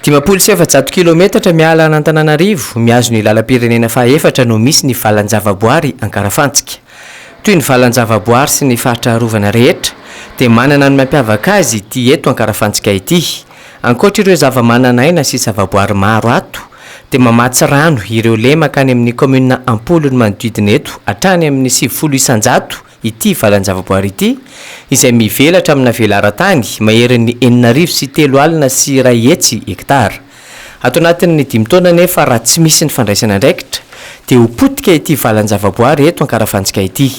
700 kilometatra miala an'Antananarivo miazo ny lalam-pirenena faha-efatra no misy ny valan-javaboary ankarafantsika. Toy ny valan-javaboary sy ny fahatra rehetra dia manana ny mampiavaka azy ity eto ankarafantsika ity. Ankoatra ireo zava-mananaina sy zavaboary maro ato dia mamatsy rano ireo lemaka any amin'ny komuna Ampolony manodidina eto hatrany amin'ny 700 isan-jato ity valan-javaboary ity izay mivelatra amina velaran-tany maherin'ny 403 alina sy 1 hetsy hektara. Ato anatin'ny 5 taona nefa raha tsy misy ny fandraisana andraikitra dia ho potika ity valan-javaboary eto ankarafantsika ity.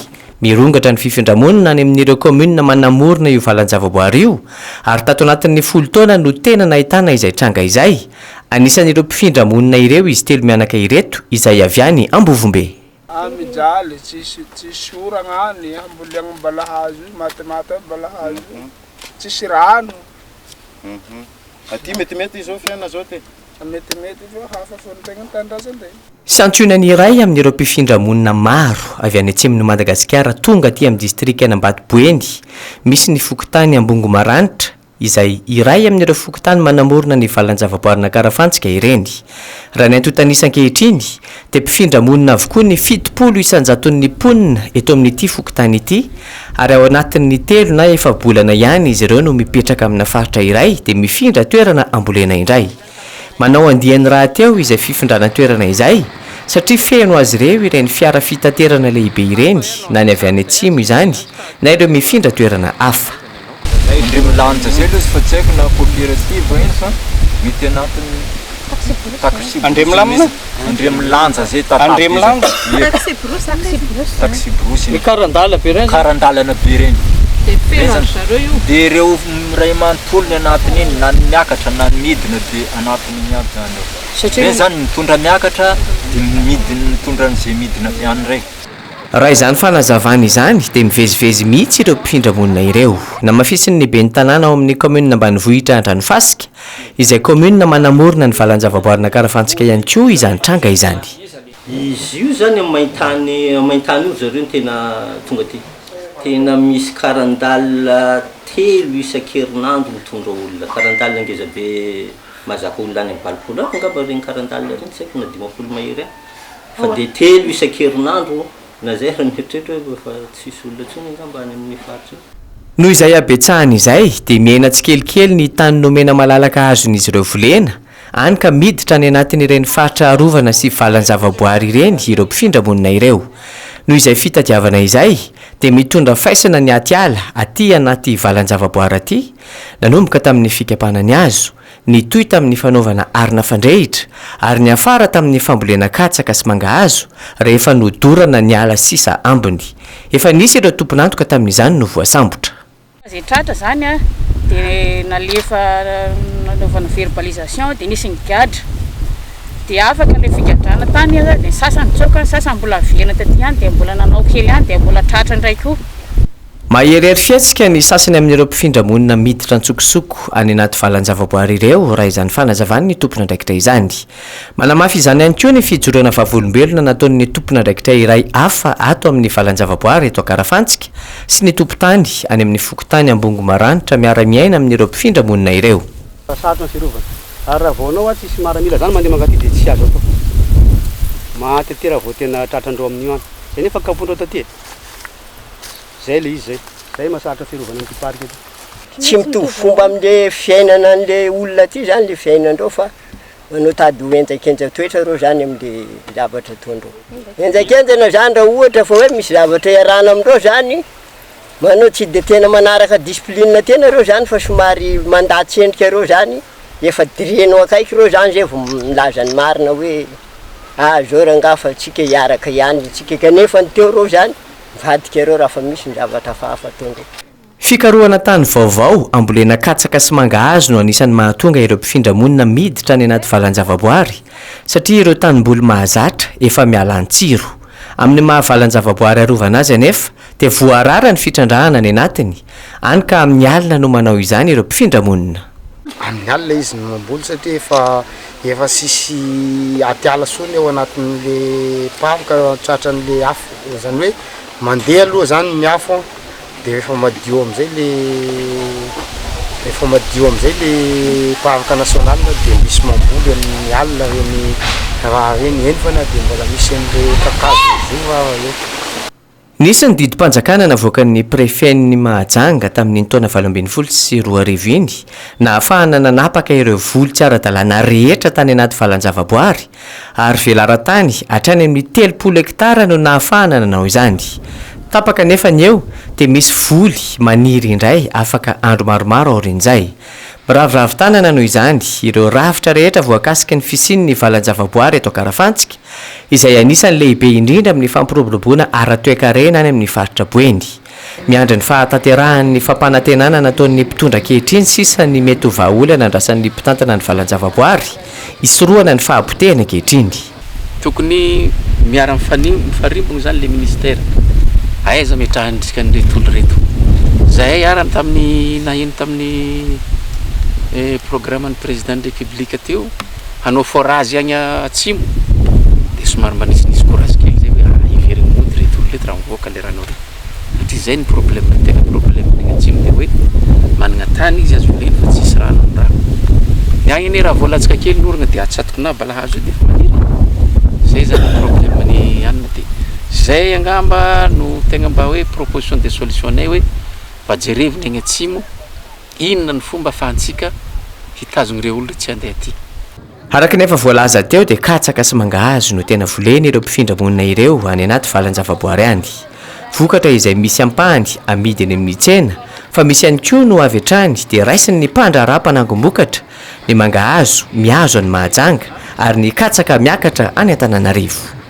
Mirongatra ny fifindramonina any amin'ireo komuna manamorona io valan-javaboary io ary tato anatin'ny 10 taona no tena nahitana izay tranga izay. Anisan'ireo mpifindramonina ireo izy telo mianaka ireto izay avy any Ambovombe. Mijaly tsisy oragna any amboliagna mbalahazo matimata mbalahazo tsisy rano. Aty metimety izao fiaina zao te. Metimety fa hafa fo ny tegna tandrasan-tegna. Santionany iray amin'ireo mpifindramonina maro avy any atsimon'i Madagasikara tonga aty amin'ny distrika Anambatoboeny. Misy ny fokotany Ambongomaranitra izay iray amin'ireo fokotany manamorona ny valan-javaboary ankarafantsika ireny. Raha ny antotanisa ankehitriny dia mpifindramonina avokoa ny 700 isan-jaton'ny mponina eto amin'ity fokotany ity ary ao anatin'ny 3 na 4 bolana ihany izy ireo no mipetraka amina faritra iray dia mifindra toerana ambolena indray. Manao andiany raha teo izay fifindrana toerana izay satria feno azy ireo ireny fiara fitaterana lehibe ireny na ny avy any atsimo izany na ireo mifindra toerana hafa. Milanja zay aloha fa tsy haiko na coopérative iny fa mety anatiny Andremilanja zay Andremilanja taxi brosy ny karandala be reny karandalana be reny dia ireo ray manontolo ny anatiny iny na miakatra na midina dia anatiny iny aby zany re zany mitondra miakatra dia midina mitondra an'izay midina ihany ray. Raha izany fanazavana izany dia mivezivezy mihitsy ireo mpindramonina ireo. Namafisiny be ny tanàna ao amin'ny komuna Ambanivohitra Andranofasika izay komuna manamorona ny valan-javaboary ankarafantsika ihany koa izany tranga izany. Izy io zany amaintany io zareo tena tonga ty. Tena misy karandala 3 isan-kerinandro mitondra olona. Karandala ngeza be mazaka olona any am-balopolo angamba regny karandala reny tsy haiko na 50 mahery fa dia 3 isan-kerinandro. Na zay raha mieritreritra hoe fa tsisy olona tsony angamba any amin'ny faritra. Noho izay abetsahany izay dia miaina tsikelikely ny tany nomena malalaka azon'izy ireo volena any ka miditra any anatin'ireny faritra arovana sy valan-javaboary ireny ireo mpifindраmonina ireo. Noho izay fitadiavana izay dia mitondra faisana ny atiala aty anaty valan-javaboary aty nanomboka tamin'ny fikapana azo ny toy tamin'ny fanaovana arina fandrehitra ary ny afara tamin'ny fambolena katsaka sy mangahazo rehefa nodorana ny ala sisa ambiny. Efa nisy ireo tompon'antoka tamin'izany no voasambotra. Zay tratra zany dia nalefa nanaovana verbalisation dia nisy ny gadra dia afaka ilay figadrana tany dia sasany tsoka sasany mbola avena taty any dia mbola nanao kely any dia mbola tratra indray koa. Mahery fietsika ny sasany amin'ireo mpifindраmonina miditra antsokosoko any anaty valan-javaboary ireo raha izany fanazavany ny tompona andraikitra izany. Manamafy izany ihany koa ny fijoroana vavolombelona nataon'ny tompona andraikitra iray hafa ato amin'ny valan-javaboary eto ankarafantsika sy ny tompon-tany any amin'ny fokotany Ambongomaranitra miara-miaina amin'ireo mpifindраmonina ireo. Satrona firovana ary raha vaonao a tsisy maramila zany mandeha mangaty dia tsy azo atao matetera vao tena tratrandreo amin'io any zay nefa kapondreo taty zay le izy zay masatra firovana amin'ity parc ety. Tsy mitovy fomba amin'le fiainana an'le olona aty zany le fiainandreo fa manao tady ho enjakenja toetra reo zany amin'le zavatra ataondreo. Enjakenjana zany raha ohatra fa hoe misy zavatra iarahana amindreo zany manao tsy dia tena manaraka discipline tena reo zany fa somary mandatsy endrika reo zany efa direnao akaiky reo zany zay vao milaza ny marina hoe zao rangaha fa tsika hiaraka ihany tsika kanefa ny teo reo zany mivadika reo raha fa misy ny zavatra hafahafa ataondreo. Fikarohana tany vaovao ambolena katsaka sy mangahazo no anisan'ny mahatonga ireo mpifindраmonina miditra any anaty valan-javaboary satria ireo tanimboly mahazatra efa miala an-tsiro. Amin'ny maha valan-javaboary arovana azy anefa dia voarara ny fitrandrahana any anatiny any ka amin'ny alina no manao izany ireo mpifindраmonina. Amin'ny alina izy no mamboly satria efa sisy atiala sony ao anatin'le pavaka tratran'le afo zany hoe mandeha aloha zany ny afo dia efa madio amin'izay le rehefa madio am'izay le parc national dia misy mamboly amin'ny alina reny raha reny eny fana dia mbola misy an'le kakazo zova eo. Nisy ny didim-panjakana navoakan'ny préfet-ny Mahajanga tamin'ny taona 2024 iny na ahafahana nanapaka ireo voly tsy ara-dalàna rehetra tany anaty valanjavaboary ary velaran-tany hatrany amin'ny 30 hektara no nahafahana nanao izany. Tapaka nefa ny eo dia misy voly maniry indray afaka andro maromaro aorian'izay. Miravoravo tanana noho izany ireo rafitra rehetra voakasika ny fisian'ny valanjavaboary eto Ankarafantsika izay anisany lehibe indrindra amin'ny fampiroboroboana ara-toekarena any amin'ny faritra Boeny. Miandry ny fahataterahan'ny fampanantenana nataon'ny mpitondra ankehitriny sisa ny mety ho vahaolana andrasan'ny mpitantana ny valanjavaboary isorohana ny fahabotehana ankehitriny. Tokony miara-mifarimbona zany le ministera aiza metrahantsika ny retolo reto zay arany tamin'ny naheno tamin'ny programme ny président de république teo hanao forage agny atsimo dia somary mba nisy courage kely zay hoe iverigny mody retolo reto raha mivoaka le ranao reto satria zay ny problème tegna problème ny atsimo dia hoe managna tany izy azo leny fa tsisy rano ny raha ny agny ane raha voalatsika kely noragna dia atsatokona balahazo dia fa maniry zay zany problème ny anina dia zay angamba no tegna mba hoe proposition de solution nay hoe mba jerevina agny atsimo inona ny fomba ahafahantsika hitazogny ireo olona tsy andeha aty. Araka nefa voalaza teo dia katsaka sy mangahazo no tena voleny ireo mpifindra monina ireo any anaty valanjavaboary any. Vokatra izay misy ampahany amidy eny amin'ny tsena fa misy ihany koa no avy hatrany dia raisiny ny mpandra ara-panangom-bokatra ny mangahazo mihazo any Mahajanga ary ny katsaka miakatra any Antananarivo.